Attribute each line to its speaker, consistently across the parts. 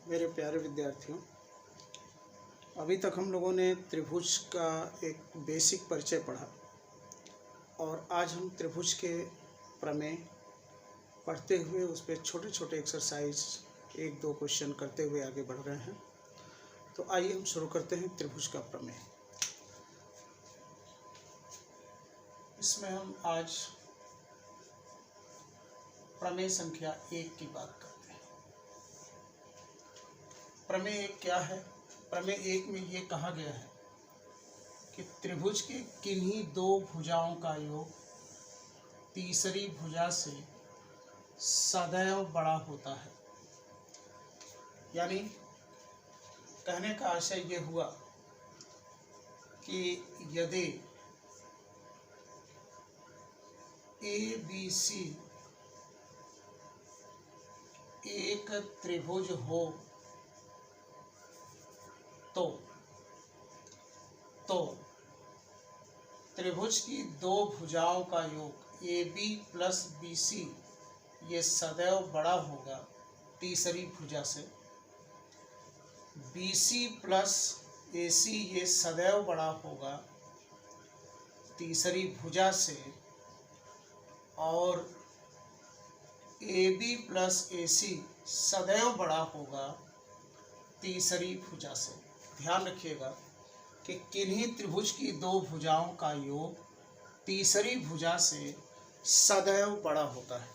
Speaker 1: मेरे प्यारे विद्यार्थियों, अभी तक हम लोगों ने त्रिभुज का एक बेसिक परिचय पढ़ा और आज हम त्रिभुज के प्रमेय पढ़ते हुए उस पर छोटे छोटे एक्सरसाइज 1-2 क्वेश्चन करते हुए आगे बढ़ रहे हैं। तो आइए हम शुरू करते हैं त्रिभुज का प्रमेय। इसमें हम आज प्रमेय संख्या 1 की बात करते हैं। प्रमेय 1 क्या है? प्रमेय 1 में ये कहा गया है कि त्रिभुज के किन्हीं दो भुजाओं का योग तीसरी भुजा से सदैव बड़ा होता है। यानी कहने का आशय ये हुआ कि यदि ABC एक त्रिभुज हो तो त्रिभुज की दो भुजाओं का योग AB प्लस BC ये सदैव बड़ा होगा तीसरी भुजा से, BC प्लस AC ये सदैव बड़ा होगा तीसरी भुजा से, और AB प्लस AC सदैव बड़ा होगा तीसरी भुजा से। ध्यान रखिएगा कि किन्हीं त्रिभुज की दो भुजाओं का योग तीसरी भुजा से सदैव बड़ा होता है।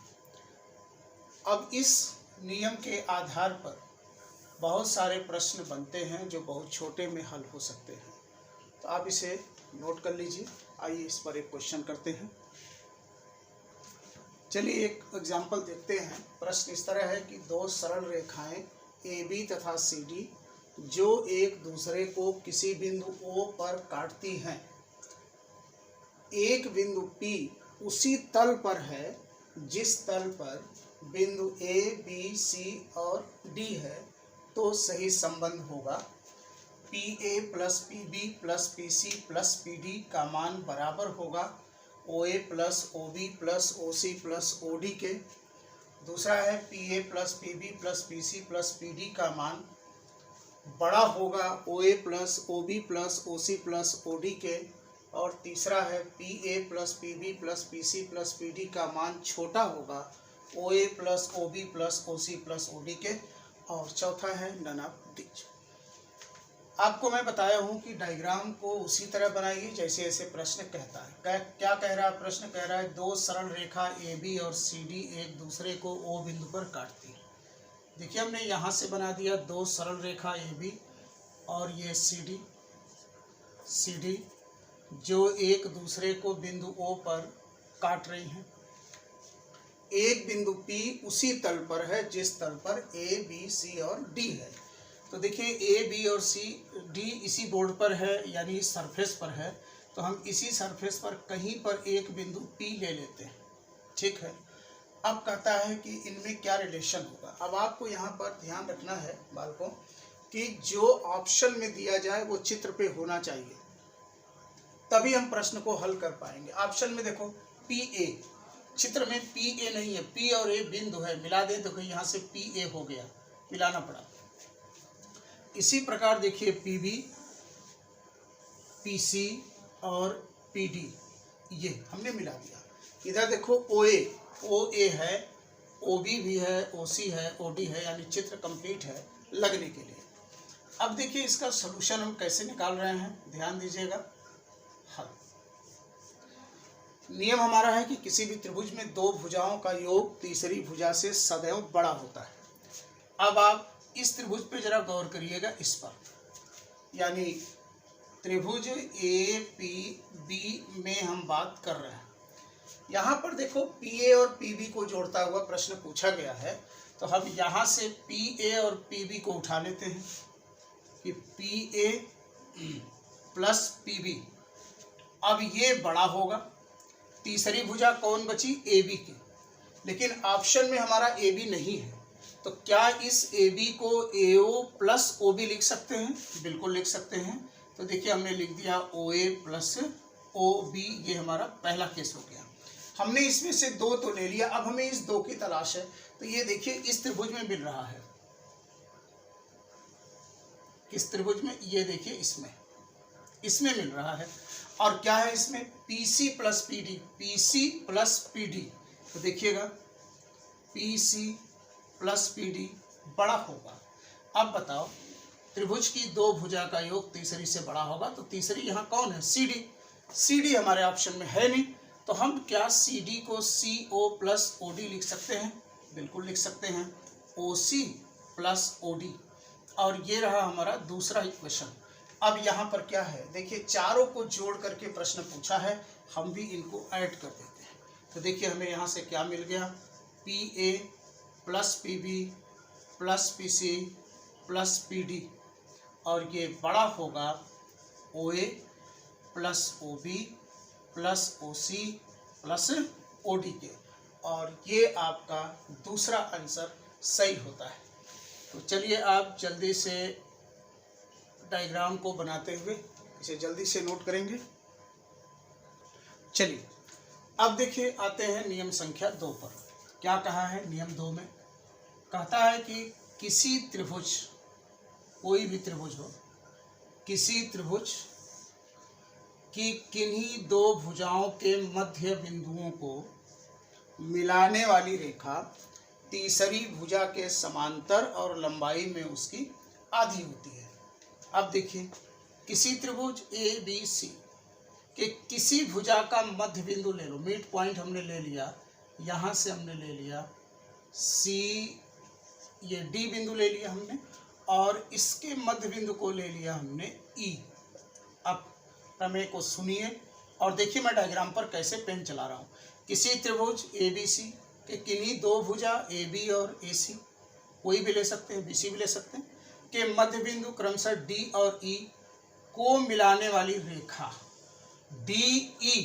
Speaker 1: अब इस नियम के आधार पर बहुत सारे प्रश्न बनते हैं जो बहुत छोटे में हल हो सकते हैं। तो आप इसे नोट कर लीजिए। आइए इस पर एक क्वेश्चन करते हैं। चलिए एक एग्जाम्पल देखते हैं। प्रश्न इस तरह है कि दो सरल रेखाएं AB तथा CD जो एक दूसरे को किसी बिंदु O पर काटती हैं, एक बिंदु P उसी तल पर है जिस तल पर बिंदु A, B, C और D है, तो सही संबंध होगा PA plus PB plus PC plus PD का मान बराबर होगा OA plus OB plus OC plus OD के। दूसरा है PA plus PB plus PC plus PD का मान बड़ा होगा OA plus OB plus OC plus OD के। और तीसरा है PA plus PB plus PC plus PD का मान छोटा होगा OA plus OB plus OC plus OD के। और चौथा है नन ऑफ दीज। आपको मैं बताया हूँ कि डायग्राम को उसी तरह बनाइए जैसे ऐसे प्रश्न कहता है। क्या कह रहा है? प्रश्न कह रहा है दो सरल रेखा AB और CD एक दूसरे को O बिंदु पर काटती है। देखिए हमने यहाँ से बना दिया दो सरल रेखा AB और ये CD जो एक दूसरे को बिंदु O पर काट रही हैं। एक बिंदु P उसी तल पर है जिस तल पर A, B, C और D है। तो देखिए A, B और C, D इसी बोर्ड पर है, यानी इस सरफेस पर है। तो हम इसी सरफेस पर कहीं पर एक बिंदु P ले लेते हैं। ठीक है। अब कहता है कि इनमें क्या रिलेशन होगा। अब आपको यहाँ पर ध्यान रखना है बालकों कि जो ऑप्शन में दिया जाए वो चित्र पे होना चाहिए, तभी हम प्रश्न को हल कर पाएंगे। ऑप्शन में देखो PA, चित्र में PA नहीं है, P और A बिंदु है, मिला दे। देखो यहाँ से PA हो गया, मिलाना पड़ा। इसी प्रकार देखिए PB, PC और PD ये हमने मिला दिया। इधर देखो OA है, OB भी है, OC है, OD है, यानी चित्र कंप्लीट है लगने के लिए। अब देखिए इसका सलूशन हम कैसे निकाल रहे हैं, ध्यान दीजिएगा। हल नियम हमारा है कि किसी भी त्रिभुज में दो भुजाओं का योग तीसरी भुजा से सदैव बड़ा होता है। अब आप इस त्रिभुज पे जरा गौर करिएगा। इस पर यानी त्रिभुज APB में हम बात कर रहे हैं। यहाँ पर देखो PA और PB को जोड़ता हुआ प्रश्न पूछा गया है। तो हम यहाँ से PA और PB को उठा लेते हैं कि PA प्लस PB। अब ये बड़ा होगा। तीसरी भुजा कौन बची? AB की। लेकिन ऑप्शन में हमारा AB नहीं है, तो क्या इस AB को AO प्लस OB लिख सकते हैं? बिल्कुल लिख सकते हैं। तो देखिए हमने लिख दिया OA प्लस OB, ये हमारा पहला केस हो गया। हमने इसमें से दो तो ले लिया, अब हमें इस दो की तलाश है। तो ये देखिए इस त्रिभुज में मिल रहा है, किस त्रिभुज में? ये देखिए इसमें मिल रहा है। और क्या है इसमें? PC plus PD, PC plus PD। तो देखिएगा PC प्लस PD बड़ा होगा। अब बताओ त्रिभुज की दो भुजा का योग तीसरी से बड़ा होगा, तो तीसरी यहाँ कौन है? CD। CD हमारे ऑप्शन में है नहीं, तो हम क्या CD को CO प्लस OD लिख सकते हैं? बिल्कुल लिख सकते हैं, OC प्लस OD। और ये रहा हमारा दूसरा इक्वेशन। अब यहाँ पर क्या है? देखिए चारों को जोड़ करके प्रश्न पूछा है, हम भी इनको ऐड कर देते हैं। तो देखिए हमें यहाँ से क्या मिल गया? PA plus PB plus PC plus PD, और ये बड़ा होगा OA plus OB plus OC plus OD के, और ये आपका दूसरा आंसर सही होता है। तो चलिए आप जल्दी से डायग्राम को बनाते हुए इसे जल्दी से नोट करेंगे। चलिए अब देखिए आते हैं नियम संख्या 2 पर। क्या कहा है नियम 2 में? कहता है कि किसी त्रिभुज, कोई भी त्रिभुज हो, किसी त्रिभुज की किन्हीं दो भुजाओं के मध्य बिंदुओं को मिलाने वाली रेखा तीसरी भुजा के समांतर और लंबाई में उसकी आधी होती है। अब देखिए किसी त्रिभुज ABC के किसी भुजा का मध्य बिंदु ले लो, मिड पॉइंट हमने ले लिया, यहाँ से हमने ले लिया C, ये D बिंदु ले लिया हमने, और इसके मध्य बिंदु को ले लिया हमने E। अब प्रमेय को सुनिए और देखिए मैं डायग्राम पर कैसे पेन चला रहा हूँ। किसी त्रिभुज ABC के किन्हीं दो भुजा AB और AC, कोई भी ले सकते हैं, BC भी ले सकते हैं, के मध्य बिंदु क्रमशः D और E को मिलाने वाली रेखा DE,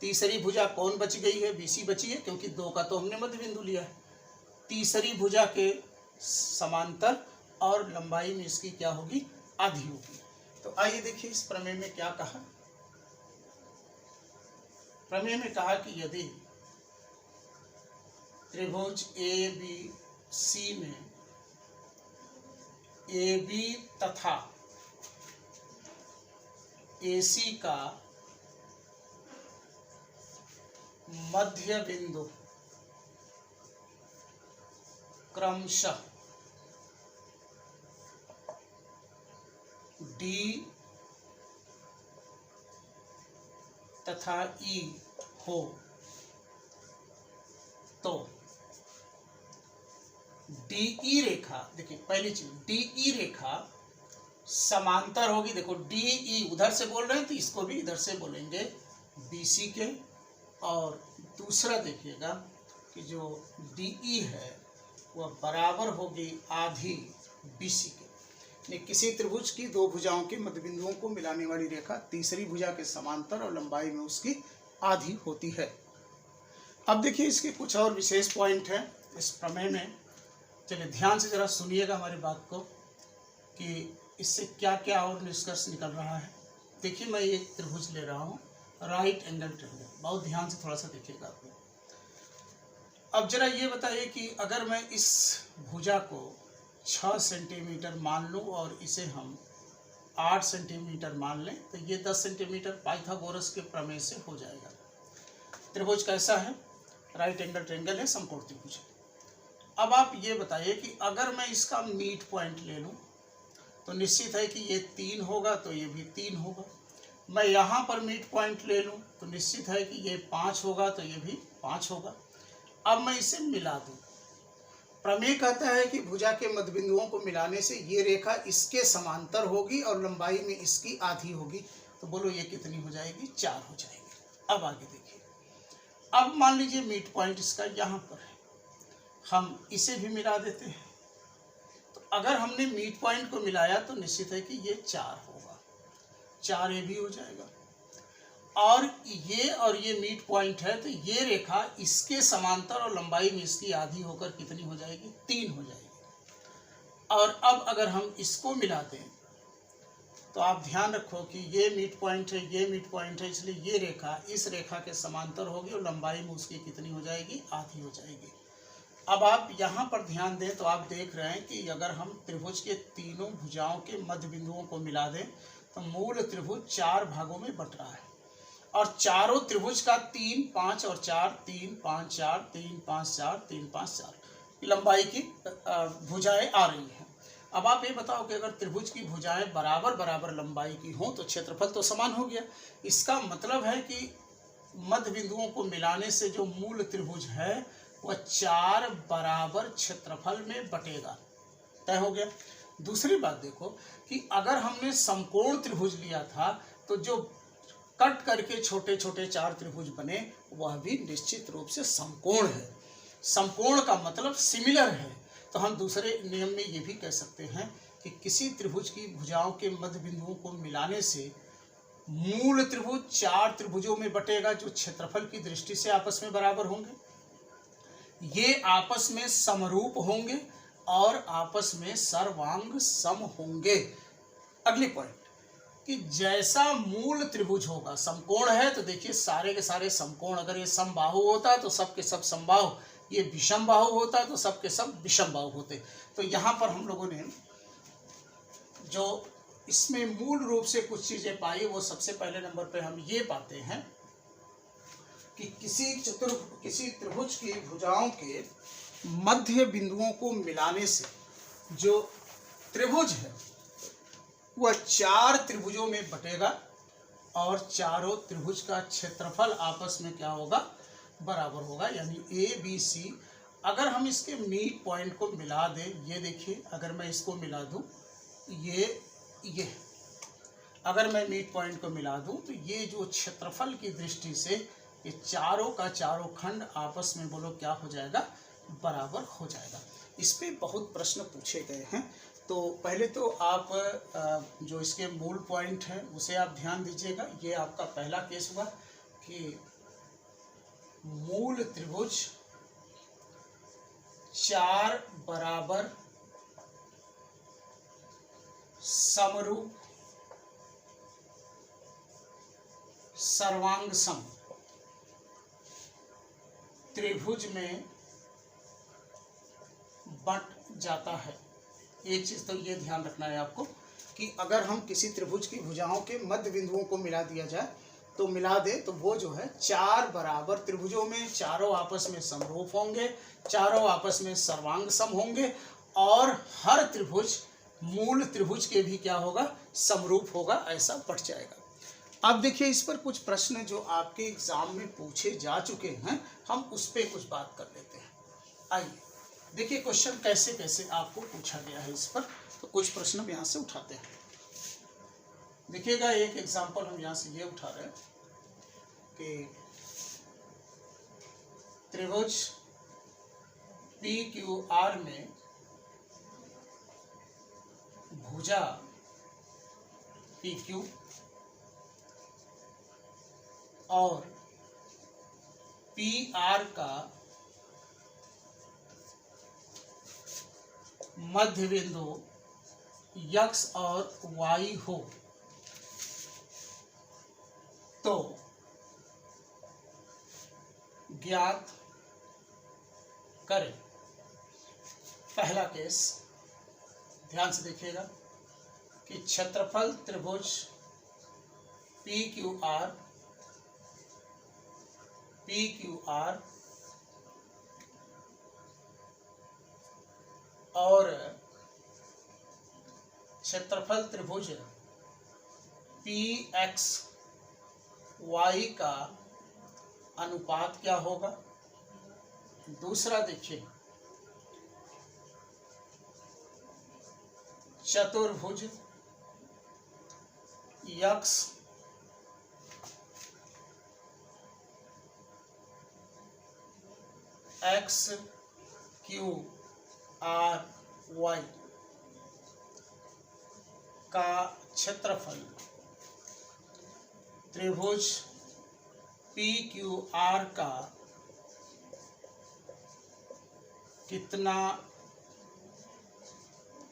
Speaker 1: तीसरी भुजा कौन बच गई है? BC बची है, क्योंकि दो का तो हमने मध्य बिंदु लिया है। तीसरी भुजा के समांतर और लंबाई में इसकी क्या होगी? आधी होगी। तो आइए देखिए इस प्रमेय में क्या कहा। प्रमेय में कहा कि यदि त्रिभुज ABC में AB तथा AC का मध्य बिंदु क्रमशः D तथा E हो, तो DE रेखा, देखिए पहली चीज DE रेखा समांतर होगी। देखो DE उधर से बोल रहे हैं तो इसको भी इधर से बोलेंगे BC के, और दूसरा देखिएगा कि जो DE है वह बराबर होगी आधी BC के। किसी त्रिभुज की दो भुजाओं के मध्य बिंदुओं को मिलाने वाली रेखा तीसरी भुजा के समांतर और लंबाई में उसकी आधी होती है। अब देखिए इसके कुछ और विशेष पॉइंट हैं इस प्रमेय में। चलिए ध्यान से जरा सुनिएगा हमारी बात को कि इससे क्या क्या और निष्कर्ष निकल रहा है। देखिए मैं एक त्रिभुज ले रहा हूँ, राइट एंगल ट्रायंगल, बहुत ध्यान से थोड़ा सा देखिएगा आपको। अब जरा ये बताइए कि अगर मैं इस भुजा को 6 सेंटीमीटर मान लूँ और इसे हम 8 सेंटीमीटर मान लें, तो ये 10 सेंटीमीटर पाइथागोरस के प्रमेय से हो जाएगा। त्रिभुज कैसा है? राइट एंगल ट्रायंगल है, समकोण त्रिभुज। अब आप ये बताइए कि अगर मैं इसका मिड पॉइंट ले लूँ तो निश्चित है कि ये 3 होगा, तो ये भी 3 होगा। मैं यहाँ पर मिड पॉइंट ले लूँ तो निश्चित है कि ये 5 होगा, तो ये भी 5 होगा। अब मैं इसे मिला दूँ। प्रमेय कहता है कि भुजा के मध्य बिंदुओं को मिलाने से ये रेखा इसके समांतर होगी और लंबाई में इसकी आधी होगी। तो बोलो ये कितनी हो जाएगी? 4 हो जाएगी। अब आगे देखिए, अब मान लीजिए मिड पॉइंट इसका यहाँ पर है, हम इसे भी मिला देते हैं। तो अगर हमने मिड पॉइंट को मिलाया तो निश्चित है कि ये 4 होगा, 4 ये भी हो जाएगा। और ये मिड पॉइंट है, तो ये रेखा इसके समांतर और लंबाई में इसकी आधी होकर कितनी हो जाएगी? 3 हो जाएगी। और अब अगर हम इसको मिलाते हैं तो आप ध्यान रखो कि ये मिड पॉइंट है, ये मिड पॉइंट है, इसलिए ये रेखा इस रेखा के समांतर होगी और लंबाई में उसकी कितनी हो जाएगी? आधी हो जाएगी। अब आप यहाँ पर ध्यान दें तो आप देख रहे हैं कि अगर हम त्रिभुज के तीनों भुजाओं के मध्य बिंदुओं को मिला दें तो मूल त्रिभुज 4 भागों में बट रहा है और चारों त्रिभुज का 3, 5 और 4, 3, 5, 4, 3, 5, 4, 3, 5, 4 लंबाई की भुजाएं आ रही हैं। अब आप ये बताओ कि अगर त्रिभुज की भुजाएं बराबर बराबर लंबाई की हों तो क्षेत्रफल तो समान हो गया। इसका मतलब है कि मध्य बिंदुओं को मिलाने से जो मूल त्रिभुज है वह 4 बराबर क्षेत्रफल में बटेगा, तय हो गया। दूसरी बात देखो कि अगर हमने समकोण त्रिभुज लिया था तो जो कट करके छोटे छोटे 4 त्रिभुज बने वह भी निश्चित रूप से समकोण है। समकोण का मतलब सिमिलर है। तो हम दूसरे नियम में ये भी कह सकते हैं कि किसी त्रिभुज की भुजाओं के मध्य बिंदुओं को मिलाने से मूल त्रिभुज 4 त्रिभुजों में बटेगा जो क्षेत्रफल की दृष्टि से आपस में बराबर होंगे, ये आपस में समरूप होंगे और आपस में सर्वांग सम होंगे। अगली पॉइंट कि जैसा मूल त्रिभुज होगा, समकोण है तो देखिए सारे के सारे समकोण, अगर ये समबाहु होता तो सब के सब समबाहु, ये विषम बाहु होता तो सब के सब विषम बाहु होते। तो यहाँ पर हम लोगों ने जो इसमें मूल रूप से कुछ चीजें पाई वो सबसे पहले नंबर पे हम ये पाते हैं कि किसी त्रिभुज की भुजाओं के मध्य बिंदुओं को मिलाने से जो त्रिभुज है वह 4 त्रिभुजों में बटेगा और चारों त्रिभुज का क्षेत्रफल आपस में क्या होगा, बराबर होगा। यानी ए बी सी, अगर हम इसके मीड पॉइंट को मिला दें, ये देखिए अगर मैं इसको मिला दूं, ये अगर मैं मीड पॉइंट को मिला दूं तो ये जो क्षेत्रफल की दृष्टि से ये चारों का चारों खंड आपस में बोलो क्या हो जाएगा, बराबर हो जाएगा। इस पे बहुत प्रश्न पूछे गए हैं। तो पहले तो आप जो इसके मूल पॉइंट हैं उसे आप ध्यान दीजिएगा। ये आपका पहला केस हुआ कि मूल त्रिभुज 4 बराबर समरूप सर्वांग सम त्रिभुज में बट जाता है। एक चीज तो ये ध्यान रखना है आपको कि अगर हम किसी त्रिभुज की भुजाओं के मध्य बिंदुओं को मिला दिया जाए तो मिला दे तो वो जो है 4 बराबर त्रिभुजों में चारों आपस में समरूप होंगे, चारों आपस में सर्वांग सम होंगे और हर त्रिभुज मूल त्रिभुज के भी क्या होगा, समरूप होगा, ऐसा बट जाएगा। अब देखिए इस पर कुछ प्रश्न जो आपके एग्जाम में पूछे जा चुके हैं, हम उस पर कुछ बात कर लेते हैं। आइए देखिए क्वेश्चन कैसे कैसे आपको पूछा गया है इस पर, तो कुछ प्रश्न हम यहाँ से उठाते हैं। देखिएगा एक एग्जाम्पल हम यहाँ से ये उठा रहे हैं कि त्रिभुज PQR में भुजा PQ और PR का मध्य बिंदु X और Y हो तो ज्ञात करें। पहला केस ध्यान से देखिएगा कि क्षेत्रफल त्रिभुज PQR और क्षेत्रफल त्रिभुज PXY का अनुपात क्या होगा। दूसरा देखिए चतुर्भुज XQRY का क्षेत्रफल त्रिभुज PQR का कितना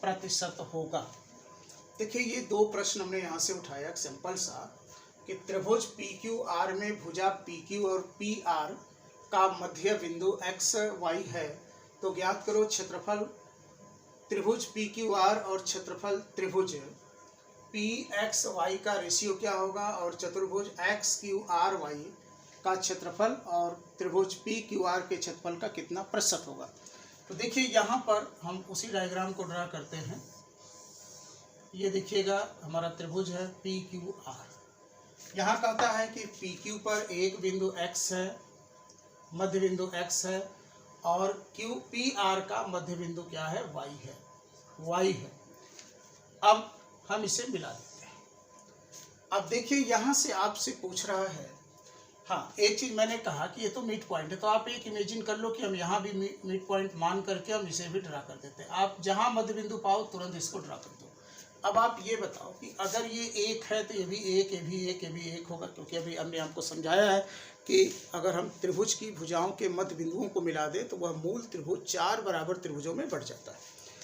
Speaker 1: प्रतिशत होगा। देखिए ये दो प्रश्न हमने यहाँ से उठाया सिंपल सा कि त्रिभुज PQR में भुजा PQ और PR का मध्य बिंदु XY है तो ज्ञात करो क्षेत्रफल त्रिभुज पी क्यू आर और क्षेत्रफल त्रिभुज पी एक्स वाई का रेशियो क्या होगा, और चतुर्भुज एक्स क्यू आर वाई का क्षेत्रफल और त्रिभुज पी क्यू आर के क्षेत्रफल का कितना प्रतिशत होगा। तो देखिए यहाँ पर हम उसी डायग्राम को ड्रा करते हैं। ये देखिएगा हमारा त्रिभुज है पी क्यू आर। यहाँ कहता है कि पी क्यू पर एक बिंदु x है, मध्य बिंदु x है, और क्यू पी आर का मध्य बिंदु क्या है, y है। अब हम इसे मिला देते हैं। अब देखिए यहाँ से आपसे पूछ रहा है, हाँ एक चीज़ मैंने कहा कि ये तो मिड पॉइंट है, तो आप एक इमेजिन कर लो कि हम यहाँ भी मिड पॉइंट मान करके हम इसे भी ड्रा कर देते हैं। आप जहाँ मध्य बिंदु पाओ तुरंत इसको ड्रा कर दो। अब आप ये बताओ कि अगर ये एक है तो ये भी एक, ये भी एक, ये भी एक होगा, क्योंकि अभी हमने आपको समझाया है कि अगर हम त्रिभुज की भुजाओं के मध्य बिंदुओं को मिला दें तो वह मूल त्रिभुज 4 बराबर त्रिभुजों में बढ़ जाता है।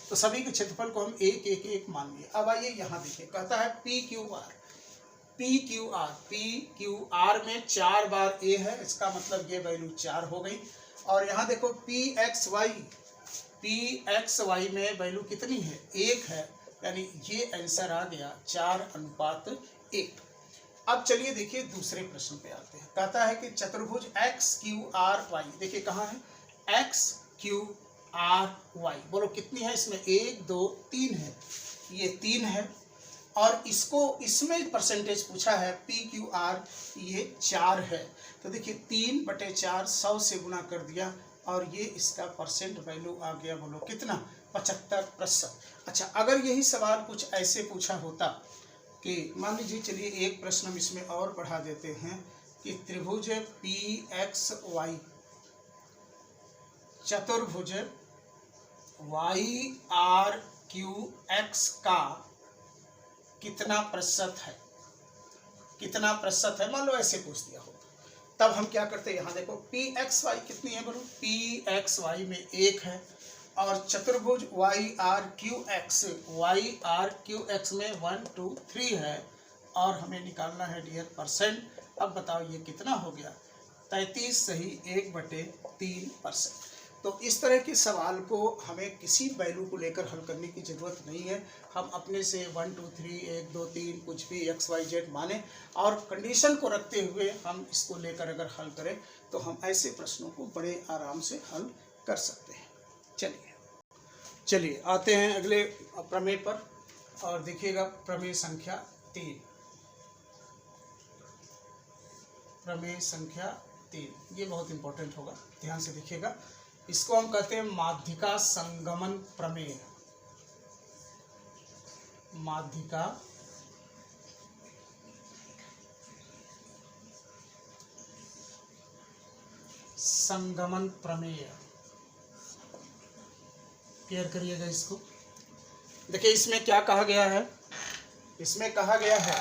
Speaker 1: तो सभी के क्षेत्रफल को हम एक एक एक मान लिए। अब आइए यहाँ देखिए, कहता है पी क्यू आर में 4 बार ए है, इसका मतलब ये वैल्यू 4 हो गई। और यहाँ देखो पी एक्स वाई में वैल्यू कितनी है, 1 है, यानी ये आंसर आ गया 4:1। अब चलिए देखिए दूसरे प्रश्न पे आते हैं। कहता है कि चतुर्भुज एक्स क्यू आर वाई, देखिए कहाँ है एक्स क्यू आर वाई, बोलो कितनी है इसमें, 1 2 3 है, ये 3 है। और इसमें परसेंटेज पूछा है पी क्यू आर, ये 4 है। तो देखिए 3/4 100 से गुना कर दिया और ये इसका परसेंट वैल्यू आ गया, बोलो कितना, 75%। अच्छा, अगर यही सवाल कुछ ऐसे पूछा होता कि मान लीजिए, चलिए एक प्रश्न हम इसमें और बढ़ा देते हैं कि त्रिभुज पी एक्स वाई चतुर्भुज वाई आर क्यू एक्स का कितना प्रतिशत है, मान लो ऐसे पूछ दिया हो, तब हम क्या करते हैं, यहाँ देखो पी एक्स वाई कितनी है, बोलो पी एक्स वाई में 1 है, और चतुर्भुज वाई आर क्यू एक्स में 1 2 3 है, और हमें निकालना है डियर परसेंट। अब बताओ ये कितना हो गया, 33 सही 1/3%। तो इस तरह के सवाल को हमें किसी वैल्यू को लेकर हल करने की ज़रूरत नहीं है। हम अपने से 1 2 3 1 2 3 कुछ भी XYZ माने और कंडीशन को रखते हुए हम इसको लेकर अगर हल करें तो हम ऐसे प्रश्नों को बड़े आराम से हल कर सकते हैं। चलिए आते हैं अगले प्रमेय पर, और देखिएगा प्रमेय संख्या 3। ये बहुत इंपॉर्टेंट होगा, ध्यान से देखिएगा। इसको हम कहते हैं माध्यिका संगमन प्रमेय। माध्यिका संगमन प्रमेय, क्लियर करिएगा इसको। देखिए इसमें क्या कहा गया है, इसमें कहा गया है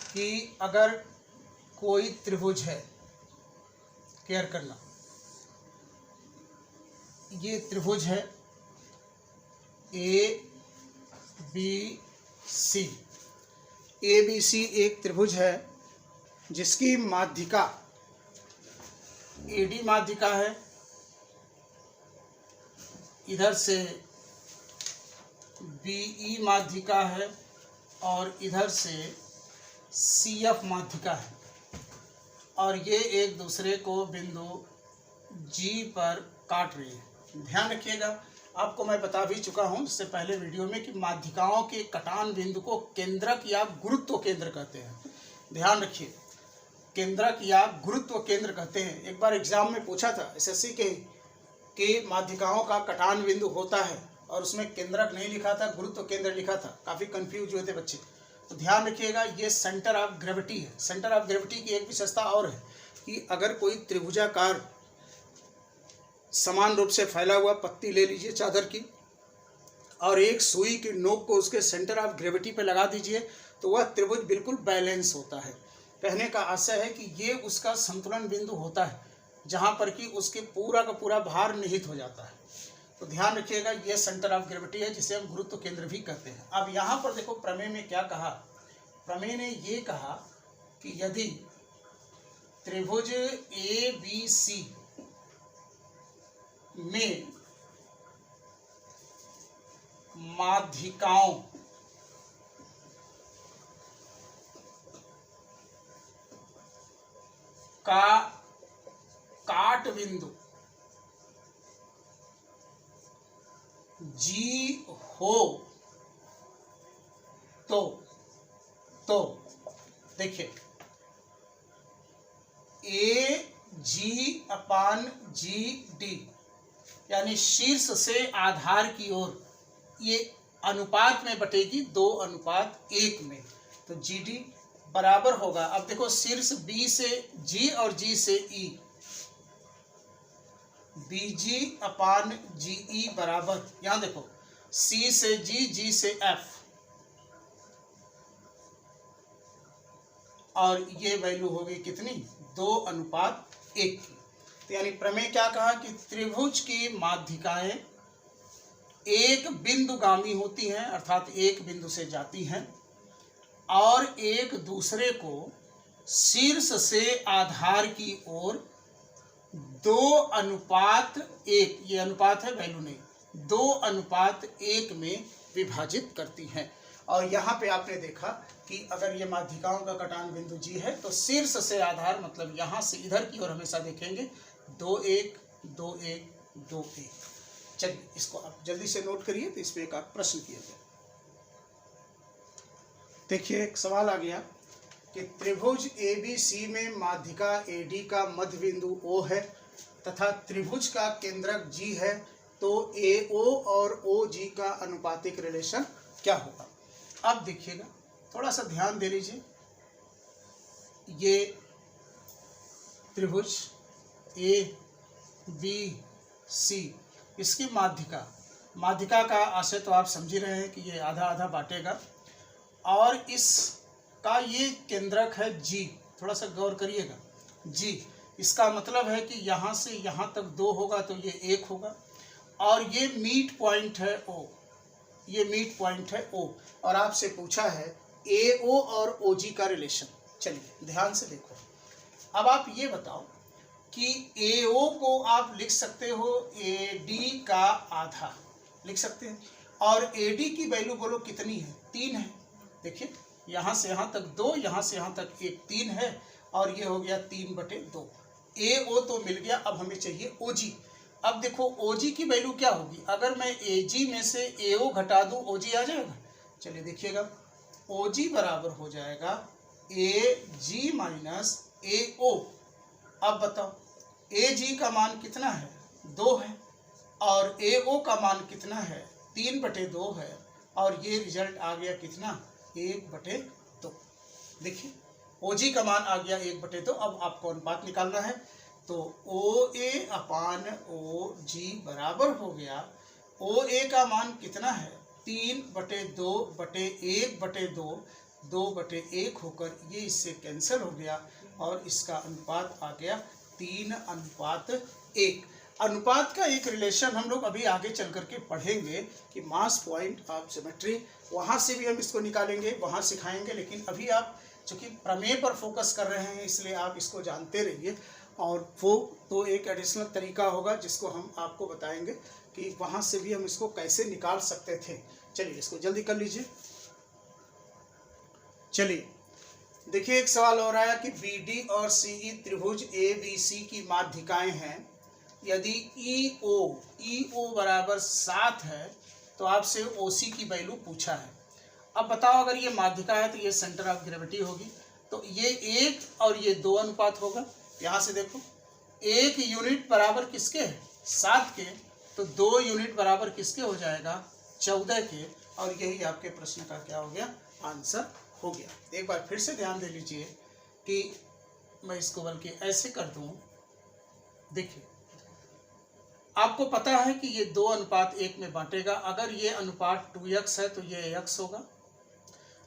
Speaker 1: कि अगर कोई त्रिभुज है, क्लियर करना, ये त्रिभुज है ABC। एक त्रिभुज है जिसकी माध्यिका AD माध्यिका है, इधर से BE माध्यिका है और इधर से CF माध्यिका है, और ये एक दूसरे को बिंदु G पर काट रही है। ध्यान रखिएगा, आपको मैं बता भी चुका हूं इससे पहले वीडियो में कि माध्यिकाओं के कटान बिंदु को केंद्रक या गुरुत्व केंद्र कहते हैं। ध्यान रखिए, केंद्रक या गुरुत्व केंद्र कहते हैं। एक बार एग्जाम में पूछा था SSC के माध्यिकाओं का कटान बिंदु होता है और उसमें केंद्रक नहीं लिखा था, गुरुत्व केंद्र लिखा था, काफ़ी कंफ्यूज हुए थे बच्चे। तो ध्यान रखिएगा, ये सेंटर ऑफ ग्रेविटी है। सेंटर ऑफ ग्रेविटी की एक विशेषता और है कि अगर कोई त्रिभुजाकार समान रूप से फैला हुआ पत्ती ले लीजिए चादर की और एक सुई की नोक को उसके सेंटर ऑफ ग्रेविटी पे लगा दीजिए तो वह त्रिभुज बिल्कुल बैलेंस होता है। कहने का आशय है कि ये उसका संतुलन बिंदु होता है जहाँ पर कि उसके पूरा का पूरा भार निहित हो जाता है। तो ध्यान रखिएगा, ये सेंटर ऑफ ग्रेविटी है जिसे हम गुरुत्व केंद्र भी कहते हैं। अब यहाँ पर देखो प्रमेय में क्या कहा, प्रमेय ने ये कहा कि यदि त्रिभुज ABC में माध्यिकाओं का काट बिंदु जी हो तो देखिए ए जी अपान जी डी यानी शीर्ष से आधार की ओर ये अनुपात में बटेगी 2:1 में, तो जी डी बराबर होगा। अब देखो शीर्ष बी से जी और जी से ई, बी जी अपान जी ई बराबर, यहां देखो सी से जी, जी से एफ, और ये वैल्यू होगी कितनी 2:1 की। तो यानी प्रमेय क्या कहा कि त्रिभुज की माध्यिकाएं एक बिंदुगामी होती हैं, अर्थात एक बिंदु से जाती हैं और एक दूसरे को शीर्ष से आधार की ओर 2:1, ये अनुपात है वैल्यू नहीं, 2:1 में विभाजित करती हैं। और यहाँ पे आपने देखा कि अगर ये माध्यिकाओं का कटान बिंदु जी है तो शीर्ष से आधार मतलब यहाँ से इधर की ओर हमेशा देखेंगे 2:1 2:1 2:1। चलिए इसको आप जल्दी से नोट करिए, तो इस पे एक आप प्रश्न किया जाए। देखिए एक सवाल आ गया कि त्रिभुज ABC में माध्यिका AD का मध्य बिंदु O है तथा त्रिभुज का केंद्रक G है, तो AO और OG का अनुपातिक रिलेशन क्या होगा। अब देखिएगा, थोड़ा सा ध्यान दे लीजिए, ये त्रिभुज ABC इसकी माध्यिका का आशय तो आप समझ ही रहे हैं कि ये आधा आधा बांटेगा, और इसका ये केंद्रक है G, थोड़ा सा गौर करिएगा G, इसका मतलब है कि यहाँ से यहाँ तक 2 होगा तो ये 1 होगा, और ये मीट पॉइंट है O, ये मीट पॉइंट है O, और आपसे पूछा है AO और OG का रिलेशन। चलिए ध्यान से देखो, अब आप ये बताओ कि AO को आप लिख सकते हो AD का आधा लिख सकते हैं, और AD की वैल्यू बोलो कितनी है 3 है। देखिए यहाँ से यहाँ तक 2, यहाँ से यहाँ तक 1 3 है, और ये हो गया 3/2। AO तो मिल गया, अब हमें चाहिए OG। अब देखो OG की वैल्यू क्या होगी, अगर मैं AG में से AO घटा दूं OG आ जाएगा। चलिए देखिएगा, OG बराबर हो जाएगा AG माइनस AO। अब बताओ AG का मान कितना है 2 है, और AO का मान कितना है 3/2 है, और ये रिजल्ट आ गया कितना 1/2। देखिए OG का मान आ गया 1/2। अब आपको अनुपात निकालना है, तो OA अपान OG बराबर हो गया, OA का मान कितना है 3/2/1/2, 2/1 होकर ये इससे कैंसिल हो गया, और इसका अनुपात आ गया 3:1। अनुपात का एक रिलेशन हम लोग अभी आगे चल करके पढ़ेंगे कि मास पॉइंट ऑफ सिमेट्री, वहाँ से भी हम इसको निकालेंगे, वहाँ सिखाएंगे, लेकिन अभी आप चूँकि प्रमेय पर फोकस कर रहे हैं इसलिए आप इसको जानते रहिए, और वो तो एक एडिशनल तरीका होगा जिसको हम आपको बताएंगे कि वहाँ से भी हम इसको कैसे निकाल सकते थे। चलिए इसको जल्दी कर लीजिए। चलिए देखिए एक सवाल हो रहा है कि BD और CE त्रिभुज ABC की माध्यिकाएं हैं, यदि EO बराबर 7 है तो आपसे OC की वैल्यू पूछा है। अब बताओ अगर ये माध्यिका है तो ये सेंटर ऑफ ग्रेविटी होगी, तो ये 1 और ये 2 अनुपात होगा। यहाँ से देखो 1 यूनिट बराबर किसके है 7 के, तो 2 यूनिट बराबर किसके हो जाएगा 14 के, और यही आपके प्रश्न का क्या हो गया आंसर हो गया। एक बार फिर से ध्यान दे लीजिए कि मैं इसको बल्कि ऐसे कर दूं। देखिए आपको पता है कि ये 2:1 में बांटेगा, अगर ये अनुपात 2x है तो ये x होगा।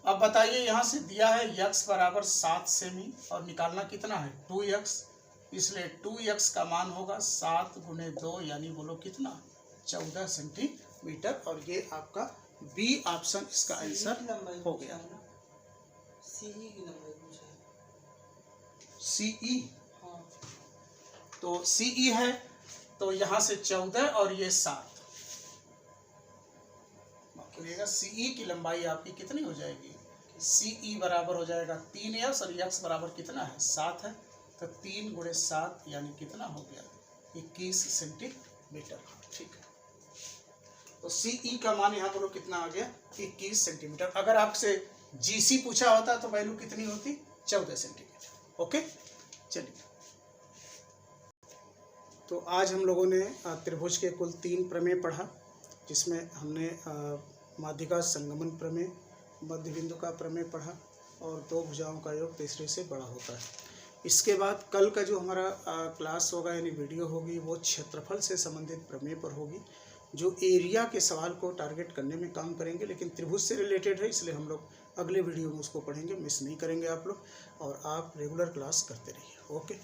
Speaker 1: अब बताइए यहाँ से दिया है x बराबर 7 सेमी, और निकालना कितना है 2x, इसलिए 2x का मान होगा 7 × 2 यानी बोलो कितना 14 सेंटीमीटर, और ये आपका बी ऑप्शन इसका आंसर हो गया। CE तो CE है तो यहाँ से 14 और ये 7, रखिएगा, CE की लंबाई आपकी कितनी हो जाएगी, CE बराबर हो जाएगा 3s और x बराबर कितना है 7 है, तो 3 × 7 यानी कितना हो गया 21 सेंटीमीटर। ठीक है, तो CE का मान यहाँ पर कितना आ गया 21 सेंटीमीटर। अगर आपसे GC पूछा होता तो वैल्यू कितनी होती 14 सेंटीमीटर। ओके, चलिए। तो आज हम लोगों ने त्रिभुज के कुल 3 प्रमेय पढ़ा, जिसमें हमने माध्यिका संगमन प्रमेय, मध्य बिंदु का प्रमेय पढ़ा और 2 भुजाओं का योग तीसरे से बड़ा होता है। इसके बाद कल का जो हमारा क्लास होगा यानी वीडियो होगी वो क्षेत्रफल से संबंधित प्रमेय पर होगी, जो एरिया के सवाल को टारगेट करने में काम करेंगे, लेकिन त्रिभुज से रिलेटेड है, इसलिए हम लोग अगले वीडियो में उसको पढ़ेंगे, मिस नहीं करेंगे आप लोग, और आप रेगुलर क्लास करते रहिए। ओके।